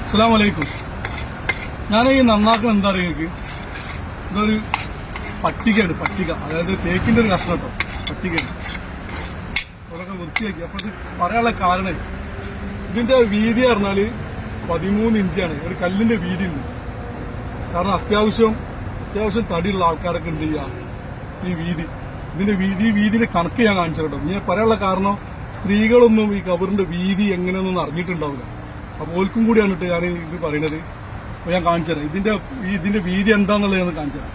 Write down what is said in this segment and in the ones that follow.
അസ്സലാമു അലൈക്കും. ഞാൻ ഈ നന്നാക്കുന്ന എന്താ പറയുക, നിങ്ങൾക്ക് ഇതൊരു പട്ടികയാണ്. പട്ടിക അതായത് തേക്കിന്റെ ഒരു കഷ്ണം കേട്ടോ. പട്ടികയാണ് അതൊക്കെ വൃത്തിയാക്കി. അപ്പൊ ഇത് പറയാനുള്ള കാരണം ഇതിന്റെ വീതി പറഞ്ഞാല് 13 ഇഞ്ചാണ്. ഒരു കല്ലിന്റെ വീതി ഉണ്ട്. കാരണം അത്യാവശ്യം തടിയുള്ള ആൾക്കാരൊക്കെ എന്ത് ചെയ്യുക ഈ വീതിന്റെ കണക്ക് ഞാൻ കാണിച്ചു കേട്ടോ. ഞാൻ പറയാനുള്ള കാരണം സ്ത്രീകളൊന്നും ഈ കബറിന്റെ വീതി എങ്ങനെയൊന്നും അറിഞ്ഞിട്ടുണ്ടാവില്ല. അപ്പൊ ഓൽക്കും കൂടിയാണ് കേട്ടോ ഞാൻ ഇത് പറയുന്നത്. അപ്പൊ ഞാൻ കാണിച്ചു തരാം ഇതിന്റെ വീതി എന്താന്നുള്ളത് ഞാൻ കാണിച്ചു തരാം.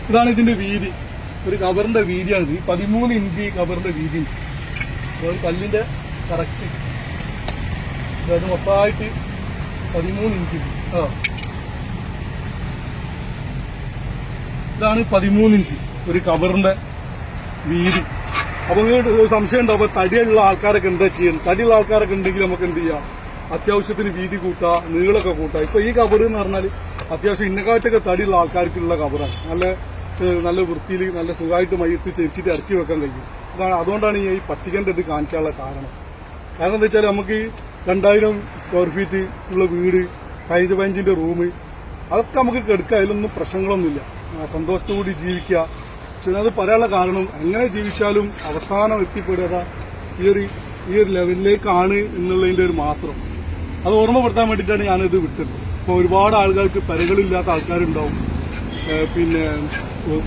ഇതാണ് ഇതിന്റെ വീതി. ഒരു കബറിന്റെ വീതിയാണിത്. 13 ഇഞ്ച് കബറിന്റെ വീതി. കല്ലിന്റെ കറക്റ്റ് അതായത് മൊത്തമായിട്ട് 13 ഇഞ്ച്. ഇതാണ് 13 ഇഞ്ച് ഒരു കബറിന്റെ വീതി. അപ്പൊ നിങ്ങൾക്ക് സംശയം ഉണ്ടാവും, അപ്പൊ തടിയുള്ള ആൾക്കാരൊക്കെ എന്താ ചെയ്യുന്നത്? തടിയുള്ള ആൾക്കാരൊക്കെ ഉണ്ടെങ്കിൽ നമുക്ക് എന്ത് ചെയ്യാം, അത്യാവശ്യത്തിന് വീതി കൂട്ടാ, നീളൊക്കെ കൂട്ടാ. ഇപ്പൊ ഈ കബർ എന്ന് പറഞ്ഞാൽ അത്യാവശ്യം ഇന്നക്കാട്ടൊക്കെ തടിയുള്ള ആൾക്കാർക്കുള്ള കബറാണ്. നല്ല വൃത്തിയിൽ നല്ല സുഖമായിട്ട് മയ്യത്ത് ചെരിച്ചിട്ട് ഇറക്കി വെക്കാൻ കഴിയും. അതുകൊണ്ടാണ് ഈ പട്ടികന്റെ ഇത് കാണിക്കാനുള്ള കാരണം. എന്താ വെച്ചാൽ നമുക്ക് 2000 സ്ക്വയർ ഫീറ്റ് ഉള്ള വീട്, 15 റൂം, അതൊക്കെ നമുക്ക് കെടുക്കാം. അതിലൊന്നും പ്രശ്നങ്ങളൊന്നുമില്ല. സന്തോഷത്തോടുകൂടി ജീവിക്കുക. പക്ഷെ അത് പറയാനുള്ള കാരണം എങ്ങനെ ജീവിച്ചാലും അവസാനം എത്തിപ്പെടുക ഈ ഒരു ലെവലിലേക്കാണ് എന്നുള്ളതിന്റെ ഒരു മാത്രം. അത് ഓർമ്മപ്പെടുത്താൻ വേണ്ടിയിട്ടാണ് ഞാനിത് വിട്ടത്. ഇപ്പൊ ഒരുപാട് ആളുകൾക്ക് പെരകളില്ലാത്ത ആൾക്കാരുണ്ടാവും, പിന്നെ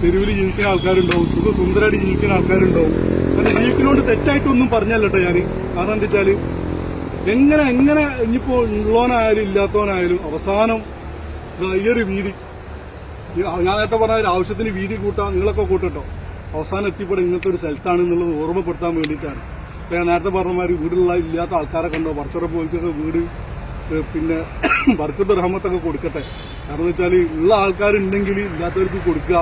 തെരുവിൽ ജീവിക്കുന്ന ആൾക്കാരുണ്ടാവും, സുന്ദരമായിട്ട് ജീവിക്കുന്ന ആൾക്കാരുണ്ടാവും. അങ്ങനെ ജീവിക്കുന്നതുകൊണ്ട് തെറ്റായിട്ടൊന്നും പറഞ്ഞല്ലോ ഞാൻ. കാരണം എന്താ വെച്ചാല് എങ്ങനെ ഇനിയിപ്പോ ഉള്ളവനായാലും ഇല്ലാത്തവനായാലും അവസാനം ഈ ഒരു വീതി, ഞാൻ നേരത്തെ പറഞ്ഞ ആവശ്യത്തിന് വീതി കൂട്ടാ, നിങ്ങളൊക്കെ കൂട്ടട്ടോ, അവസാനം എത്തിപ്പെടാൻ ഇങ്ങനത്തെ ഒരു സ്ഥലത്താണ് എന്നുള്ളത് ഓർമ്മപ്പെടുത്താൻ വേണ്ടിയിട്ടാണ്. ഞാൻ നേരത്തെ പറഞ്ഞമാതിരി വീടുള്ള ഇല്ലാത്ത ആൾക്കാരൊക്കെ ഉണ്ടോ, പടച്ചുറപ്പോൽക്കൊക്കെ വീട് പിന്നെ ബർക്കത്ത് റഹ്മത്തൊക്കെ കൊടുക്കട്ടെ. കാരണം എന്ന് വെച്ചാൽ ഉള്ള ആൾക്കാരുണ്ടെങ്കിൽ ഇല്ലാത്തവർക്ക് കൊടുക്കുക.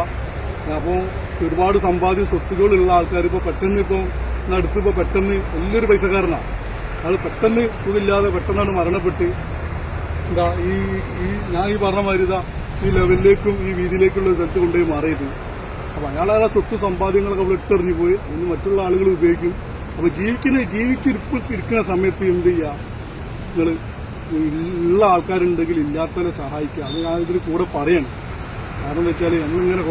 അപ്പോൾ ഒരുപാട് സമ്പാദ്യ സ്വത്തുക്കളുള്ള ആൾക്കാർ ഇപ്പോൾ പെട്ടെന്ന് വലിയൊരു പൈസക്കാരനാണ്. അത് പെട്ടെന്ന് സുഖമില്ലാതെ പെട്ടെന്നാണ് മരണപ്പെട്ട് ഞാൻ ഈ പറഞ്ഞ മാതിരി ഈ ലെവലിലേക്കും ഈ വീതിയിലേക്കുള്ള സ്ഥലത്ത് കൊണ്ടുപോയി മാറിയത്. അപ്പൊ അയാളെ സ്വത്ത് സമ്പാദ്യങ്ങളൊക്കെ അവിടെ ഇട്ടെറിഞ്ഞു പോയി. അതിന് മറ്റുള്ള ആളുകൾ ഉപയോഗിക്കും. അപ്പൊ ഇരിക്കുന്ന സമയത്ത് എന്ത് ചെയ്യുക, നിങ്ങൾ ഉള്ള ആൾക്കാരുണ്ടെങ്കിൽ ഇല്ലാത്തവരെ സഹായിക്കുക. അത് ഞാൻ ഇതിന് കൂടെ പറയണം. കാരണം എന്താ വെച്ചാൽ നമ്മളിങ്ങനെ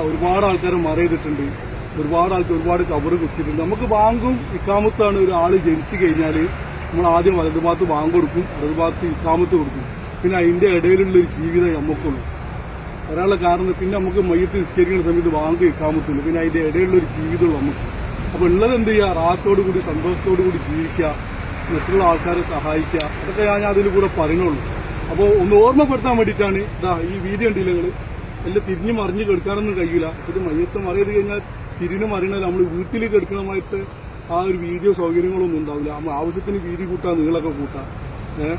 ഒരുപാട് ആൾക്കാരെ മറയിട്ടുണ്ട്. ഒരുപാട് കബറ് കുത്തിയിട്ടുണ്ട്. നമുക്ക് ബാങ്കും ഇക്കാമത്താണ്. ഒരാൾ ജനിച്ചു കഴിഞ്ഞാൽ നമ്മൾ ആദ്യം വലതുഭാഗത്ത് ബാങ്ക് കൊടുക്കും, ഇടതുഭാഗത്ത് ഇക്കാമത്ത് കൊടുക്കും. പിന്നെ അതിന്റെ ഇടയിലുള്ളൊരു ജീവിതം നമുക്കുള്ളൂ. ഒരാളുടെ കാരണം പിന്നെ നമുക്ക് മയ്യത്ത് നിസ്കരിക്കുന്ന സമയത്ത് ബാങ്ക് ഇക്കാമത്തുള്ളൂ. പിന്നെ അതിന്റെ ഇടയിലുള്ളൊരു ജീവിതമുള്ളൂ നമുക്ക്. അപ്പൊ ഉള്ളത് എന്ത് ചെയ്യുക, റാഹത്തോടു കൂടി സന്തോഷത്തോടു കൂടി ജീവിക്കുക, മറ്റുള്ള ആൾക്കാരെ സഹായിക്കുക. അതൊക്കെ ഞാൻ അതിൽ കൂടെ പറയുന്നുള്ളൂ. അപ്പോൾ ഒന്ന് ഓർമ്മപ്പെടുത്താൻ വേണ്ടിയിട്ടാണ് ഈ വീതി ഉണ്ടല്ലോ. നിങ്ങൾ എല്ലാം തിരിഞ്ഞു മറിഞ്ഞ് കെടുക്കാനൊന്നും കഴിയില്ല. ഇച്ചിരി മയ്യത്ത് മറിയത് കഴിഞ്ഞാൽ തിരിഞ്ഞു മറിയണല്ലോ. നമ്മൾ വീട്ടിൽ കെടുക്കണമായിട്ട് ആ ഒരു വീതിയോ സൗകര്യങ്ങളൊന്നും ഉണ്ടാവില്ല. നമ്മൾ ആവശ്യത്തിന് വീതി കൂട്ടാൻ, നീളൊക്കെ കൂട്ടാം.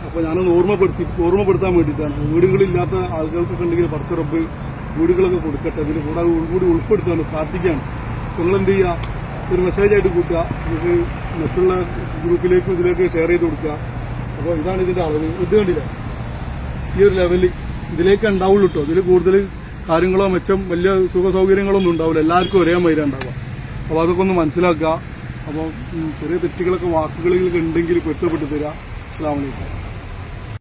അപ്പൊ ഞാനൊന്ന് ഓർമ്മപ്പെടുത്താൻ വേണ്ടിയിട്ടാണ്. വീടുകളില്ലാത്ത ആളുകൾക്കൊക്കെ ഉണ്ടെങ്കിൽ പടച്ചുറപ്പ് വീടുകളൊക്കെ കൊടുക്കട്ടെ. ഇതിന് കൂടി ഉൾപ്പെടുത്താണ്, പ്രാർത്ഥിക്കുകയാണ്. നിങ്ങളെന്ത് ചെയ്യുക, ഒരു മെസ്സേജായിട്ട് കൂട്ടുക, നമുക്ക് മറ്റുള്ള ഗ്രൂപ്പിലേക്കും ഇതിലേക്ക് ഷെയർ ചെയ്ത് കൊടുക്കുക. അപ്പോൾ ഇതാണ് ഇതിന്റെ അളവ്. ഇത് കണ്ടില്ല, ഈ ഒരു ലെവലിൽ ഇതിലേക്ക് ഉണ്ടാവുള്ളൂ കേട്ടോ. ഇതിൽ കൂടുതൽ കാര്യങ്ങളോ വലിയ സുഖ സൗകര്യങ്ങളൊന്നും ഉണ്ടാവില്ല. എല്ലാവർക്കും ഒരേ മൈര ഉണ്ടാവുക. അപ്പോൾ അതൊക്കെ ഒന്ന് മനസ്സിലാക്കുക. അപ്പോൾ ചെറിയ തെറ്റുകളൊക്കെ വാക്കുകളിലൊക്കെ ഉണ്ടെങ്കിൽ പൊരുത്തപ്പെട്ട് തരാം. അസ്സലാമു അലൈക്കും.